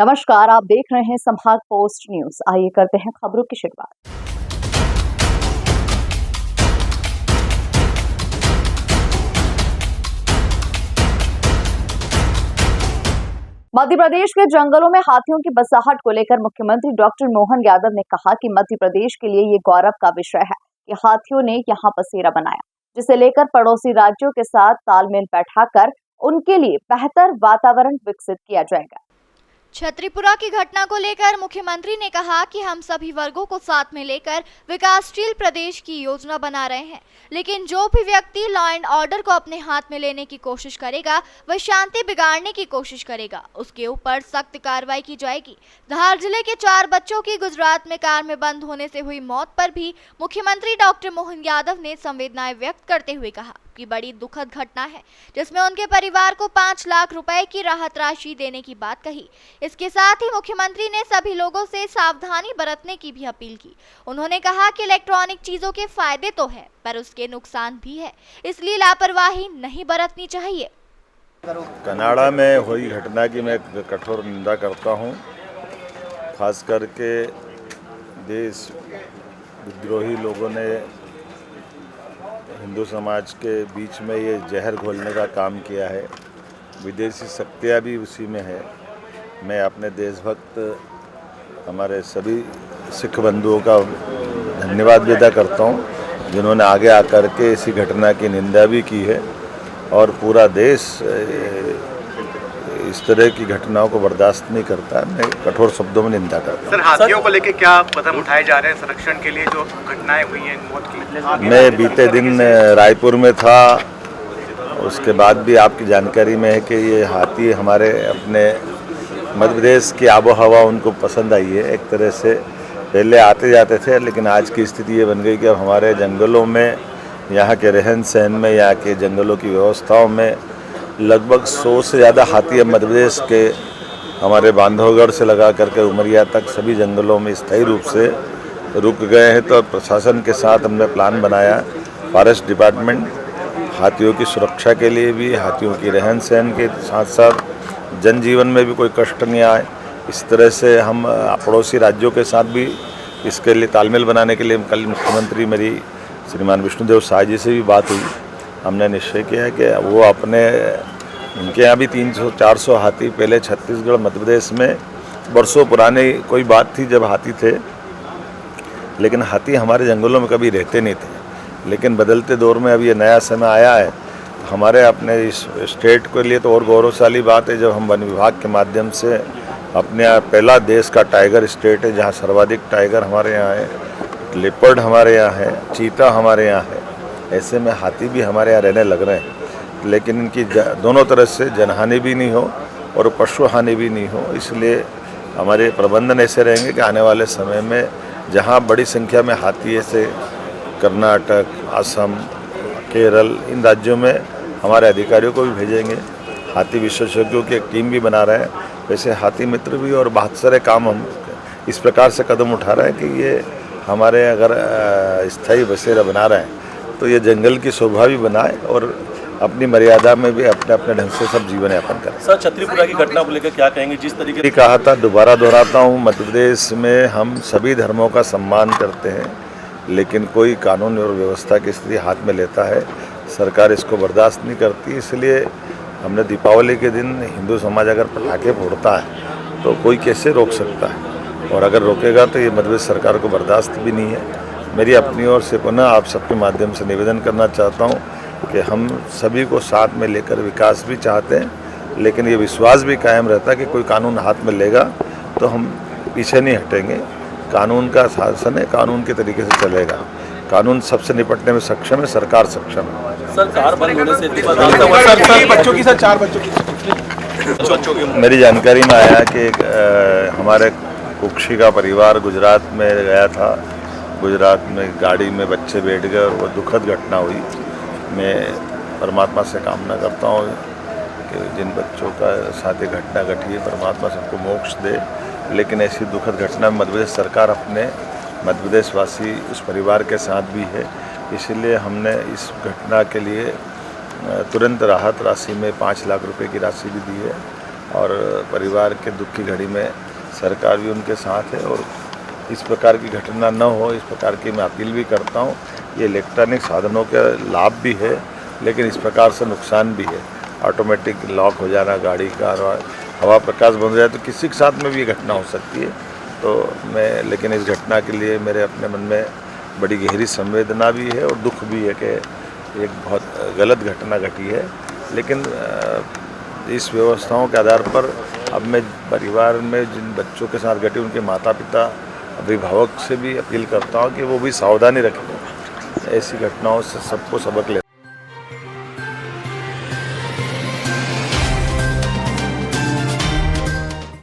नमस्कार, आप देख रहे हैं संभाग पोस्ट न्यूज। आइए करते हैं खबरों की शुरुआत। मध्य प्रदेश के जंगलों में हाथियों की बसाहट को लेकर मुख्यमंत्री डॉक्टर मोहन यादव ने कहा कि मध्य प्रदेश के लिए ये गौरव का विषय है कि हाथियों ने यहां बसेरा बनाया, जिसे लेकर पड़ोसी राज्यों के साथ तालमेल बैठाकर उनके लिए बेहतर वातावरण विकसित किया जाएगा। छतरीपुरा की घटना को लेकर मुख्यमंत्री ने कहा कि हम सभी वर्गों को साथ में लेकर विकासशील प्रदेश की योजना बना रहे हैं, लेकिन जो भी व्यक्ति लॉ एंड ऑर्डर को अपने हाथ में लेने की कोशिश करेगा, वह शांति बिगाड़ने की कोशिश करेगा, उसके ऊपर सख्त कार्रवाई की जाएगी। धार जिले के 4 बच्चों की गुजरात में कार में बंद होने से हुई मौत पर भी मुख्यमंत्री डॉक्टर मोहन यादव ने संवेदनाएं व्यक्त करते हुए कहा कि बड़ी दुखद घटना है, जिसमें उनके परिवार को 5 लाख रुपए की राहत राशि देने की बात कही। इसके साथ ही मुख्यमंत्री ने सभी लोगों से सावधानी बरतने की भी अपील की। उन्होंने कहा कि इलेक्ट्रॉनिक चीजों के फायदे तो है, पर उसके नुकसान भी है, इसलिए लापरवाही नहीं बरतनी चाहिए। कनाडा में हुई घटना की मैं कठोर निंदा करता हूं। खास करके देश विद्रोही लोगों ने हिंदू समाज के बीच में ये जहर घोलने का काम किया है। विदेशी शक्तियाँ भी उसी में है। मैं अपने देशभक्त हमारे सभी सिख बंधुओं का धन्यवाद भी अदा करता हूँ, जिन्होंने आगे आकर के इसी घटना की निंदा भी की है और पूरा देश इस तरह की घटनाओं को बर्दाश्त नहीं करता। मैं कठोर शब्दों में निंदा करता हूँ। सर, हाथियों को लेकर क्या कदम उठाए जा रहे हैं संरक्षण के लिए, जो घटनाएं हुई हैं मौत की? मैं बीते दिन रायपुर में था, उसके बाद भी आपकी जानकारी में है कि ये हाथी हमारे अपने मध्य प्रदेश की आबो हवा उनको पसंद आई है। एक तरह से पहले आते जाते थे, लेकिन आज की स्थिति ये बन गई कि अब हमारे जंगलों में, यहाँ के रहन सहन में, यहाँ के जंगलों की व्यवस्थाओं में लगभग 100 से ज़्यादा हाथी अब मध्य प्रदेश के हमारे बांधवगढ़ से लगा करके उमरिया तक सभी जंगलों में स्थायी रूप से रुक गए हैं। तो प्रशासन के साथ हमने प्लान बनाया, फॉरेस्ट डिपार्टमेंट हाथियों की सुरक्षा के लिए भी, हाथियों की रहन सहन के साथ साथ जनजीवन में भी कोई कष्ट नहीं आए, इस तरह से हम पड़ोसी राज्यों के साथ भी इसके लिए तालमेल बनाने के लिए कल मुख्यमंत्री मेरी श्रीमान विष्णुदेव साय जी से भी बात हुई। हमने निश्चय किया है कि वो अपने उनके यहाँ भी 300-400 हाथी पहले छत्तीसगढ़ मध्य प्रदेश में बरसों पुरानी कोई बात थी जब हाथी थे, लेकिन हाथी हमारे जंगलों में कभी रहते नहीं थे। लेकिन बदलते दौर में अब ये नया समय आया है, हमारे अपने इस स्टेट के लिए तो और गौरवशाली बात है जब हम वन विभाग के माध्यम से अपने यहाँ पहला देश का टाइगर स्टेट है, जहाँ सर्वाधिक टाइगर हमारे यहाँ है, लेपर्ड हमारे यहाँ है, चीता हमारे यहाँ है। ऐसे में हाथी भी हमारे यहाँ रहने लग रहे हैं, लेकिन इनकी दोनों तरह से जनहानि भी नहीं हो और पशु हानि भी नहीं हो। इसलिए हमारे प्रबंधन ऐसे रहेंगे कि आने वाले समय में जहाँ बड़ी संख्या में हाथी ऐसे कर्नाटक, असम, केरल, इन राज्यों में हमारे अधिकारियों को भी भेजेंगे। हाथी विशेषज्ञों की एक टीम भी बना रहे हैं। वैसे हाथी मित्र भी और बहुत सारे काम हम इस प्रकार से कदम उठा रहे हैं कि ये हमारे अगर स्थायी बसेरा बना रहे हैं तो ये जंगल की शोभा भी बनाए और अपनी मर्यादा में भी अपने अपने ढंग से सब जीवन यापन करें। सर, छतरीपुरा की घटना को लेकर क्या कहेंगे? जिस तरीके से कहा था, दोबारा दोहराता हूँ, मध्य प्रदेश में हम सभी धर्मों का सम्मान करते हैं, लेकिन कोई कानून और व्यवस्था की स्थिति हाथ में लेता है, सरकार इसको बर्दाश्त नहीं करती। इसलिए हमने दीपावली के दिन हिंदू समाज अगर पटाखे फोड़ता है तो कोई कैसे रोक सकता है, और अगर रोकेगा तो ये मध्य प्रदेश सरकार को बर्दाश्त भी नहीं है। मेरी अपनी ओर से पुनः आप सबके माध्यम से निवेदन करना चाहता हूँ कि हम सभी को साथ में लेकर विकास भी चाहते हैं, लेकिन ये विश्वास भी कायम रहता है कि कोई कानून हाथ में लेगा तो हम पीछे नहीं हटेंगे। कानून का शासन है, कानून के तरीके से चलेगा। कानून सबसे निपटने में सक्षम है, सरकार सक्षम है। सर, कार बंद होने से बच्चों की 4 बच्चों की मेरी जानकारी में आया कि हमारे कुक्षी का परिवार गुजरात में गया था। गुजरात में गाड़ी में बच्चे बैठ गए और वो दुखद घटना हुई। मैं परमात्मा से कामना करता हूँ कि जिन बच्चों का साथ घटना घटी है, परमात्मा सबको मोक्ष दे। लेकिन ऐसी दुखद घटना में मध्य प्रदेश सरकार अपने मध्य प्रदेश वासी उस परिवार के साथ भी है, इसलिए हमने इस घटना के लिए तुरंत राहत राशि में 5 लाख रुपए की राशि भी दी है। और परिवार के दुख की घड़ी में सरकार भी उनके साथ है। और इस प्रकार की घटना न हो, इस प्रकार की मैं अपील भी करता हूँ। ये इलेक्ट्रॉनिक साधनों के लाभ भी है, लेकिन इस प्रकार से नुकसान भी है। ऑटोमेटिक लॉक हो जाना गाड़ी का, और हवा प्रकाश बंद हो जाए तो किसी के साथ में भी ये घटना हो सकती है। तो लेकिन इस घटना के लिए मेरे अपने मन में बड़ी गहरी संवेदना भी है और दुख भी है कि एक बहुत गलत घटना घटी है। लेकिन इस व्यवस्थाओं के आधार पर अब मैं परिवार में जिन बच्चों के साथ घटी उनके माता पिता अभिभावक से भी अपील करता हूँ कि वो भी सावधानी रखें। ऐसी घटनाओं से सबको सबक लेना